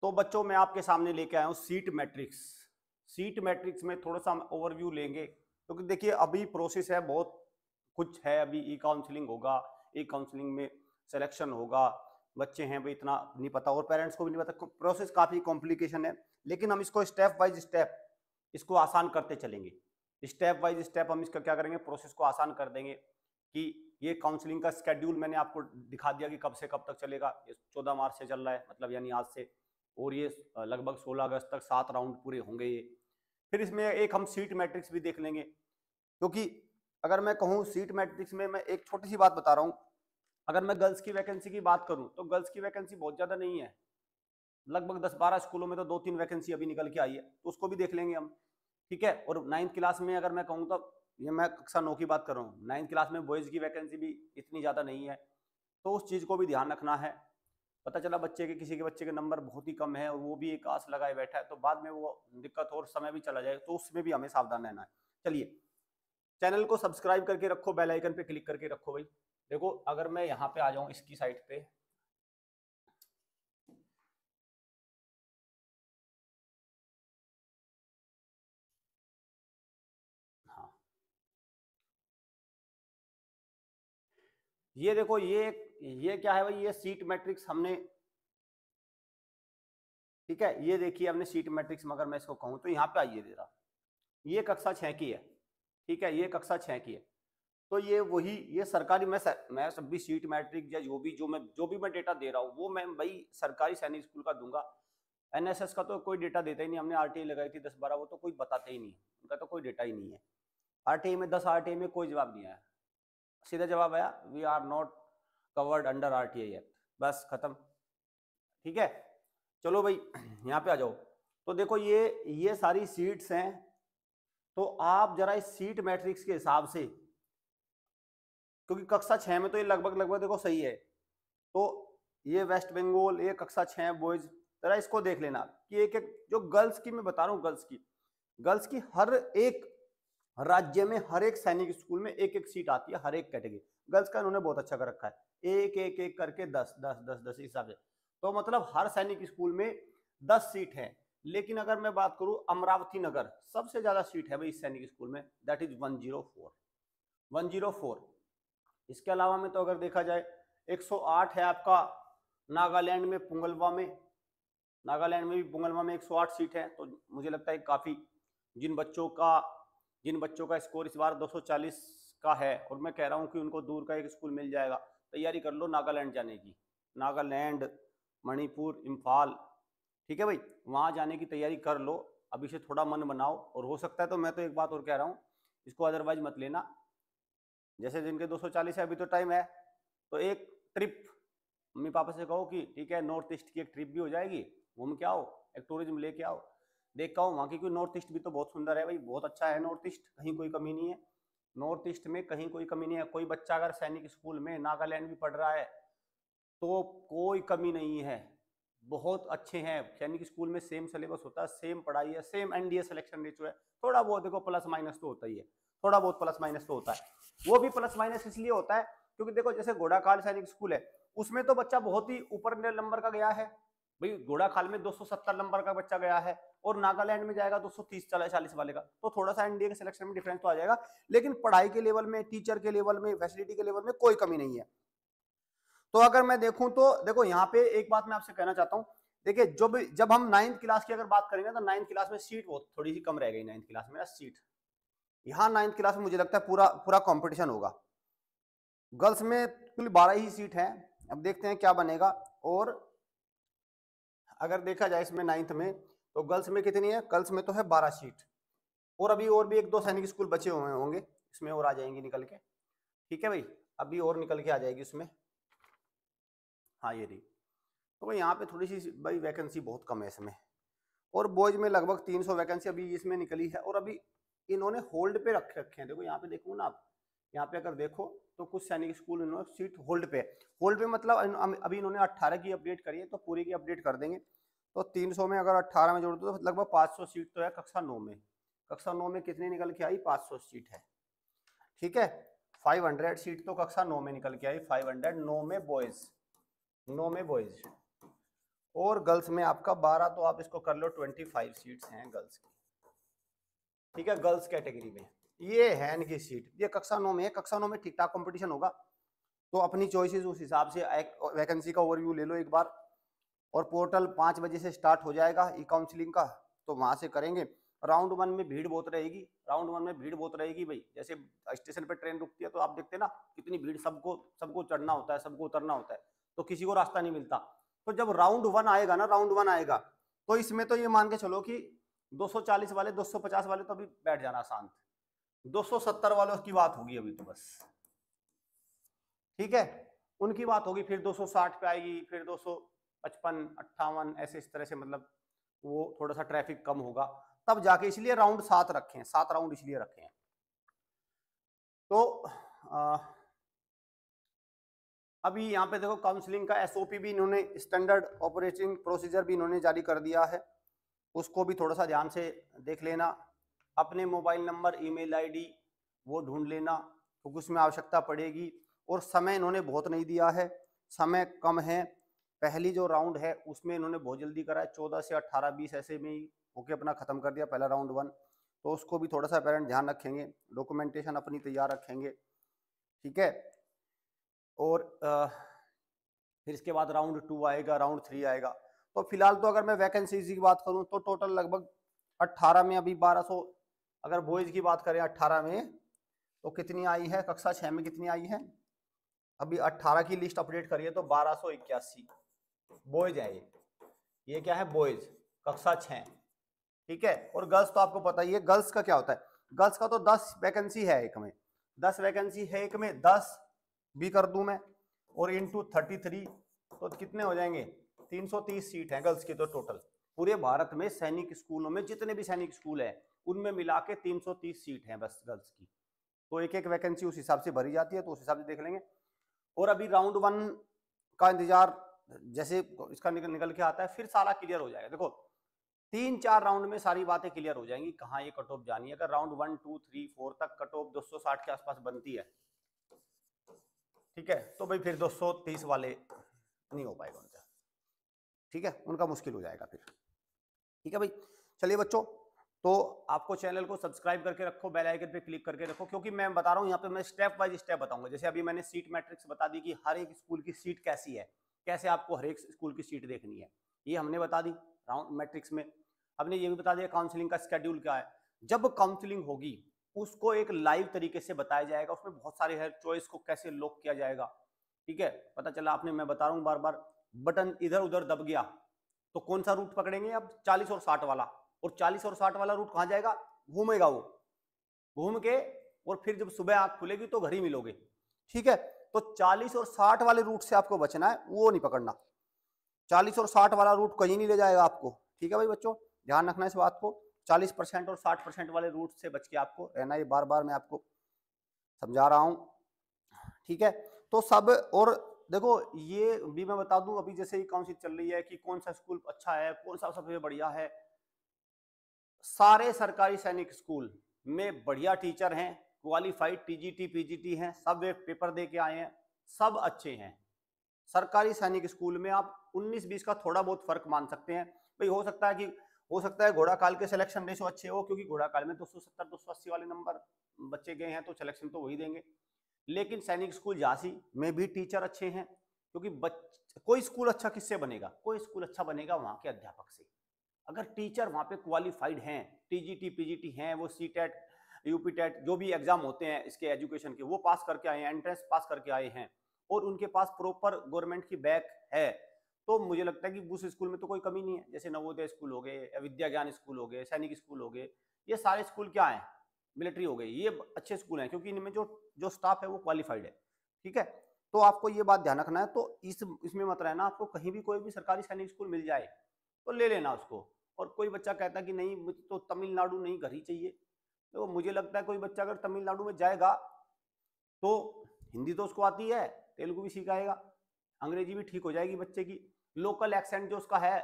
तो बच्चों मैं आपके सामने लेके आया हूँ सीट मैट्रिक्स। सीट मैट्रिक्स में थोड़ा सा हम ओवरव्यू लेंगे, क्योंकि देखिए अभी प्रोसेस है, बहुत कुछ है। अभी ई काउंसलिंग होगा, ई काउंसलिंग में सिलेक्शन होगा, बच्चे हैं भाई इतना नहीं पता और पेरेंट्स को भी नहीं पता, प्रोसेस काफी कॉम्प्लिकेशन है। लेकिन हम इसको स्टेप बाय स्टेप इसको आसान करते चलेंगे। स्टेप बाय स्टेप हम इसका क्या करेंगे, प्रोसेस को आसान कर देंगे। कि ये काउंसलिंग का स्केड्यूल मैंने आपको दिखा दिया कि कब से कब तक चलेगा। ये 14 मार्च से चल रहा है, मतलब यानी आज से, और ये लगभग 16 अगस्त तक 7 राउंड पूरे होंगे ये। फिर इसमें एक हम सीट मैट्रिक्स भी देख लेंगे, क्योंकि अगर मैं कहूँ सीट मैट्रिक्स में मैं एक छोटी सी बात बता रहा हूँ। अगर मैं गर्ल्स की वैकेंसी की बात करूँ तो गर्ल्स की वैकेंसी बहुत ज़्यादा नहीं है, लगभग 10-12 स्कूलों में तो 2-3 वैकेंसी अभी निकल के आई है, तो उसको भी देख लेंगे हम। ठीक है। और 9th क्लास में अगर मैं कहूँ तो, ये मैं कक्षा 9 की बात कर रहा हूँ, 9th क्लास में बॉयज़ की वैकेंसी भी इतनी ज़्यादा नहीं है, तो उस चीज़ को भी ध्यान रखना है। पता चला बच्चे के किसी के बच्चे के नंबर बहुत ही कम है और वो भी एक आस लगाए बैठा है, तो बाद में वो दिक्कत और समय भी चला जाए, तो उसमें भी हमें सावधान रहना है। चलिए, चैनल को सब्सक्राइब करके रखो, बेल आइकन पे क्लिक करके रखो भाई। देखो अगर मैं यहाँ पे आ जाऊँ इसकी साइट पे, हाँ ये देखो, ये क्या है भाई, ये सीट मैट्रिक्स हमने, ठीक है, ये देखिए हमने सीट मैट्रिक्स में अगर मैं इसको कहूँ तो यहाँ पे आइए जरा, ये कक्षा 6 की है। ठीक है, ये कक्षा 6 की है। तो ये वही, ये सरकारी, मैं सब भी सीट मैट्रिक या जो भी मैं डेटा दे रहा हूँ वो मैं भाई सरकारी सैनिक स्कूल का दूंगा। एनएसएस का तो कोई डेटा देता ही नहीं, हमने आरटीआई लगाई थी 10-12, वो तो कोई बताते ही नहीं, उनका तो कोई डेटा ही नहीं है। आरटीआई में 10 आरटीआई में कोई जवाब नहीं आया, सीधा जवाब आया we are not covered under RTI act, बस खत्म। ठीक है, चलो भाई यहाँ पे आ जाओ। तो देखो ये सारी सीट्स हैं, तो आप जरा इस सीट मैट्रिक्स के हिसाब से, क्योंकि कक्षा 6 में तो ये लगभग लगभग देखो सही है, तो ये वेस्ट बंगाल, ये कक्षा 6 बॉयज, जरा इसको देख लेना कि एक एक, जो गर्ल्स की मैं बता रहा हूँ, गर्ल्स की हर एक राज्य में हर एक सैनिक स्कूल में एक एक सीट आती है, हर एक कैटेगरी। गर्ल्स का इन्होंने बहुत अच्छा कर रखा है, एक एक एक करके 10 हिसाब से, तो मतलब हर सैनिक स्कूल में 10 सीट है। लेकिन अगर मैं बात करूं अमरावती नगर, सबसे ज्यादा सीट है भाई इस सैनिक स्कूल में, दैट इज 104। इसके अलावा में तो अगर देखा जाए 108 है आपका नागालैंड में, पुंगलवा में, नागालैंड में भी, पुंगलवा में 108 सीट है। तो मुझे लगता है काफी, जिन बच्चों का स्कोर इस बार 240 का है, और मैं कह रहा हूं कि उनको दूर का एक स्कूल मिल जाएगा, तैयारी कर लो नागालैंड जाने की, नागालैंड, मणिपुर, इम्फाल, ठीक है भाई, वहां जाने की तैयारी कर लो, अभी से थोड़ा मन बनाओ। और हो सकता है तो मैं तो एक बात और कह रहा हूँ, इसको अदरवाइज मत लेना, जैसे जिनके 240 है अभी तो टाइम है, तो एक ट्रिप मम्मी पापा से कहो कि ठीक है नॉर्थ ईस्ट की एक ट्रिप भी हो जाएगी, घूम के आओ, एक टूरिज्म लेके आओ, देख के आओ वहाँ की, क्योंकि नॉर्थ ईस्ट भी तो बहुत सुंदर है भाई, बहुत अच्छा है नॉर्थ ईस्ट, कहीं कोई कमी नहीं है, नॉर्थ ईस्ट में कहीं कोई कमी नहीं है। कोई बच्चा अगर सैनिक स्कूल में नागालैंड भी पढ़ रहा है तो कोई कमी नहीं है, बहुत अच्छे हैं सैनिक स्कूल में, सेम सिलेबस होता है, सेम पढ़ाई है, सेम एनडीए सिलेक्शन रेशियो है। थोड़ा बहुत देखो प्लस माइनस तो होता ही है, थोड़ा बहुत प्लस माइनस तो होता है, वो भी प्लस माइनस इसलिए होता है क्योंकि देखो जैसे घोड़ाखाल सैनिक स्कूल है, उसमें तो बच्चा बहुत ही ऊपर नंबर का गया है भाई, घोड़ाखाल में 270 नंबर का बच्चा गया है, और नागालैंड में जाएगा 230-40 वाले का, तो थोड़ा सा एनडीए के सिलेक्शन में डिफरेंस तो आ जाएगा, लेकिन पढ़ाई के लेवल में, टीचर के लेवल में, फैसिलिटी के लेवल में कोई कमी नहीं है। तो अगर मैं देखूं तो देखो यहाँ पे एक बात मैं आपसे कहना चाहता हूँ, देखिए जब हम 9th क्लास की अगर बात करेंगे तो 9th क्लास में सीट बहुत थोड़ी सी कम रह गई, 9th क्लास में सीट, यहाँ 9th क्लास में मुझे लगता है पूरा पूरा कंपटीशन होगा। गर्ल्स में कुल 12 ही सीट है, अब देखते हैं क्या बनेगा। और अगर देखा जाए इसमें 9th में, तो गर्ल्स में कितनी है, गर्ल्स में तो है 12 सीट, और अभी और भी 1-2 सैनिक स्कूल बचे हुए होंगे, इसमें और आ जाएंगी निकल के, ठीक है भाई, अभी और निकल के आ जाएगी उसमें, हाँ ये रही। तो यहाँ पे थोड़ी सी भाई वैकेंसी बहुत कम है इसमें, और बॉयज में लगभग 300 वैकेंसी अभी इसमें निकली है, और अभी इन्होंने होल्ड पे रख रखे हैं। देखो यहाँ पे देखो ना आप, यहाँ पे अगर देखो तो कुछ सैनिक स्कूल इन्होंने सीट होल्ड पे, होल्ड पे मतलब अभी इन्होंने 18 की अपडेट करी है, तो पूरी की अपडेट कर देंगे, तो 300 में अगर 18 में जोड़ दो तो लगभग 500 सीट तो है कक्षा 9 में। कक्षा 9 में कितनी निकल के आई, 500 सीट है, ठीक है। 500 सीट तो कक्षा 9 में निकल के आई, 500 9 में बॉयज, 9 में बॉयज, और गर्ल्स में आपका 12, तो आप इसको कर लो 25 सीट्स हैं गर्ल्स की, ठीक है, गर्ल्स कैटेगरी में। ये है इनकी सीट, ये कक्षा 9 में है। कक्षा 9 में ठीक ठाक कंपटीशन होगा, तो अपनी चॉइसेस उस हिसाब से वैकेंसी का ओवरव्यू ले लो एक बार। और पोर्टल 5 बजे से स्टार्ट हो जाएगा ई काउंसलिंग का, तो वहां से करेंगे। राउंड 1 में भीड़ बहुत रहेगी, राउंड 1 में भीड़ बहुत रहेगी भाई। जैसे स्टेशन पे ट्रेन रुकती है तो आप देखते हैं ना कितनी भीड़, सबको सबको चढ़ना होता है, सबको उतरना होता है, तो किसी को रास्ता नहीं मिलता। तो जब राउंड 1 आएगा ना, राउंड 1 आएगा, तो इसमें तो ये मान के चलो कि 240 वाले 250 वाले तो अभी बैठ जाना शांत, 270 वालों की बात होगी अभी तो बस, ठीक है, उनकी बात होगी। फिर 260 पे आएगी, फिर 255 58 ऐसे इस तरह से, मतलब वो थोड़ा सा ट्रैफिक कम होगा तब जाके, इसलिए राउंड 7 रखे हैं, 7 राउंड इसलिए रखे हैं। तो अभी यहाँ पे देखो काउंसलिंग का एसओपी भी इन्होंने, स्टैंडर्ड ऑपरेटिंग प्रोसीजर भी इन्होंने जारी कर दिया है, उसको भी थोड़ा सा ध्यान से देख लेना। अपने मोबाइल नंबर, ईमेल आईडी वो ढूंढ लेना, क्योंकि उसमें आवश्यकता पड़ेगी। और समय इन्होंने बहुत नहीं दिया है, समय कम है। पहली जो राउंड है उसमें इन्होंने बहुत जल्दी करा है, 14 से 18 20 ऐसे में ही होके अपना खत्म कर दिया पहला राउंड 1, तो उसको भी थोड़ा सा पेरेंट ध्यान रखेंगे, डॉक्यूमेंटेशन अपनी तैयार रखेंगे, ठीक है। और फिर इसके बाद राउंड 2 आएगा, राउंड 3 आएगा। तो फिलहाल तो अगर मैं वैकेंसीज की बात करूं तो टोटल लगभग 18 में अभी 1200, अगर बॉयज की बात करें 18 में, तो कितनी आई है, कक्षा 6 में कितनी आई है, अभी 18 की लिस्ट अपडेट करिए तो 1281 बॉयज है। ये क्या है, बॉयज कक्षा 6, ठीक है। और गर्ल्स तो आपको पता ही है, गर्ल्स का क्या होता है, गर्ल्स का तो 10 वैकेंसी है एक में, 10 वैकेंसी है एक में, 10 भी कर दूं मैं, और इंटू 33 तो कितने हो जाएंगे, 330 सीट है गर्ल्स की। तो टोटल पूरे भारत में सैनिक स्कूलों में जितने भी सैनिक स्कूल है उनमें मिला के 330 सीट है बस गर्ल्स की। तो एक एक वैकेंसी उस हिसाब से भरी जाती है, तो उस हिसाब से देख लेंगे। और अभी राउंड 1 का इंतजार, जैसे इसका निकल के आता है फिर सारा क्लियर हो जाएगा। देखो 3-4 राउंड में सारी बातें क्लियर हो जाएंगी, कहाँ ये कट ऑफ जानी है। अगर राउंड 1 2 3 4 तक कट ऑफ 260 के आसपास बनती है, ठीक है, तो भाई फिर 230 वाले नहीं हो पाएगा उनका, ठीक है, उनका मुश्किल हो जाएगा फिर, ठीक है भाई। चलिए बच्चों, तो आपको चैनल को सब्सक्राइब करके रखो, बेल आइकन पे क्लिक करके रखो, क्योंकि मैं बता रहा हूँ यहाँ पे मैं स्टेप बाय स्टेप बताऊंगा। जैसे अभी मैंने सीट मैट्रिक्स बता दी कि हर एक स्कूल की सीट कैसी है, कैसे आपको हर एक स्कूल की सीट देखनी है, ये हमने बता दी राउंड मैट्रिक्स में। हमने ये भी बता दिया काउंसलिंग का स्केड्यूल क्या है। जब काउंसलिंग होगी उसको एक लाइव तरीके से बताया जाएगा, उसमें बहुत सारे है, चॉइस को कैसे लॉक किया जाएगा, ठीक है। पता चला आपने, मैं बता रहा हूँ बार बार, बटन इधर उधर दब गया तो कौन सा रूट पकड़ेंगे अब, 40 और 60 वाला। और 40 और 60 वाला रूट कहाँ जाएगा, घूमेगा, वो घूम के, और फिर जब सुबह आंख खुलेगी तो घर ही मिलोगे, ठीक है। तो 40 और 60 वाले रूट से आपको बचना है, वो नहीं पकड़ना। 40 और 60 वाला रूट कहीं नहीं ले जाएगा आपको, ठीक है भाई बच्चों, ध्यान रखना इस बात को। 40% और 60% वाले रूट से बच के आपको रहना, ये बार बार मैं आपको समझा रहा हूं, ठीक है। तो सब, और देखो ये भी मैं बता दूं, अभी जैसे ही काउंसलिंग चल रही है कि कौन सा स्कूल अच्छा है, कौन सा सबसे बढ़िया है, सारे सरकारी सैनिक स्कूल में बढ़िया टीचर हैं, क्वालिफाइड टीजीटी पीजीटी हैं, सब वे पेपर दे के आए हैं, सब अच्छे हैं। सरकारी सैनिक स्कूल में आप 19-20 का थोड़ा बहुत फर्क मान सकते हैं भाई, हो सकता है घोड़ा काल के सिलेक्शन रेशो अच्छे हो, क्योंकि घोड़ा काल में 270 280 वाले नंबर बच्चे गए हैं, तो सिलेक्शन तो वही देंगे। लेकिन सैनिक स्कूल झांसी में भी टीचर अच्छे हैं, क्योंकि कोई स्कूल अच्छा किससे बनेगा, कोई स्कूल अच्छा बनेगा वहां के अध्यापक से। अगर टीचर वहां पे क्वालिफाइड हैं, टीजीटी पीजीटी हैं, वो सीटेट यूपी टेट जो भी एग्जाम होते हैं इसके एजुकेशन के, वो पास करके आए हैं, एंट्रेंस पास करके आए हैं, और उनके पास प्रॉपर गवर्नमेंट की बैक है, तो मुझे लगता है कि उस स्कूल में तो कोई कमी नहीं है। जैसे नवोदय स्कूल हो गए, विद्या ज्ञान स्कूल हो गए, सैनिक स्कूल हो गए, ये सारे स्कूल क्या है, मिलिट्री हो गई, ये अच्छे स्कूल हैं, क्योंकि इनमें जो स्टाफ है वो क्वालिफाइड है, ठीक है। तो आपको ये बात ध्यान रखना है। तो इसमें मत रहना, आपको कहीं भी कोई भी सरकारी सैनिक स्कूल मिल जाए तो ले लेना उसको। और कोई बच्चा कहता है कि नहीं मुझे तो तमिलनाडु नहीं, घर ही चाहिए, तो मुझे लगता है कोई बच्चा अगर तमिलनाडु में जाएगा तो हिंदी तो उसको आती है, तेलुगु भी सीख आएगा, अंग्रेजी भी ठीक हो जाएगी बच्चे की, लोकल एक्सेंट जो उसका है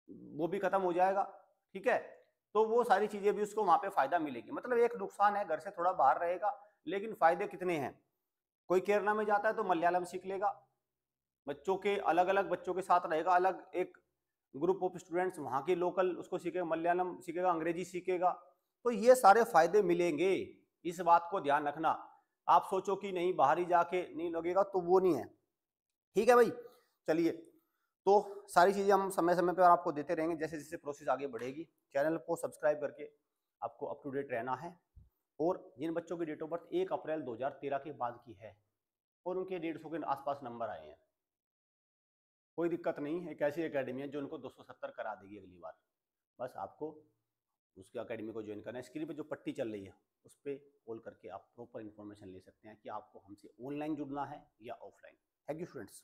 वो भी खत्म हो जाएगा, ठीक है। तो वो सारी चीजें भी उसको वहां पे फायदा मिलेगी। मतलब एक नुकसान है, घर से थोड़ा बाहर रहेगा, लेकिन फायदे कितने हैं। कोई केरला में जाता है तो मलयालम सीख लेगा, बच्चों के अलग अलग बच्चों के साथ रहेगा, अलग एक ग्रुप ऑफ स्टूडेंट्स वहाँ के लोकल उसको सीखेगा, मलयालम सीखेगा, अंग्रेजी सीखेगा, तो ये सारे फायदे मिलेंगे। इस बात को ध्यान रखना। आप सोचो कि नहीं बाहर ही जाके नहीं लगेगा, तो वो नहीं है। ठीक है भाई, चलिए, तो सारी चीजें हम समय समय पर आपको देते रहेंगे जैसे जैसे प्रोसेस आगे बढ़ेगी। चैनल को सब्सक्राइब करके आपको अप टू डेट रहना है। और जिन बच्चों की डेट ऑफ बर्थ 1 अप्रैल 2013 के बाद की है और उनके 150 के आसपास नंबर आए हैं, कोई दिक्कत नहीं, एक ऐसी एकेडमी है जो उनको 270 करा देगी अगली बार। बस आपको उसके एकेडमी को ज्वाइन करना है। स्क्रीन पे जो पट्टी चल रही है उस पर कॉल करके आप प्रॉपर इन्फॉर्मेशन ले सकते हैं कि आपको हमसे ऑनलाइन जुड़ना है या ऑफलाइन। Thank you students.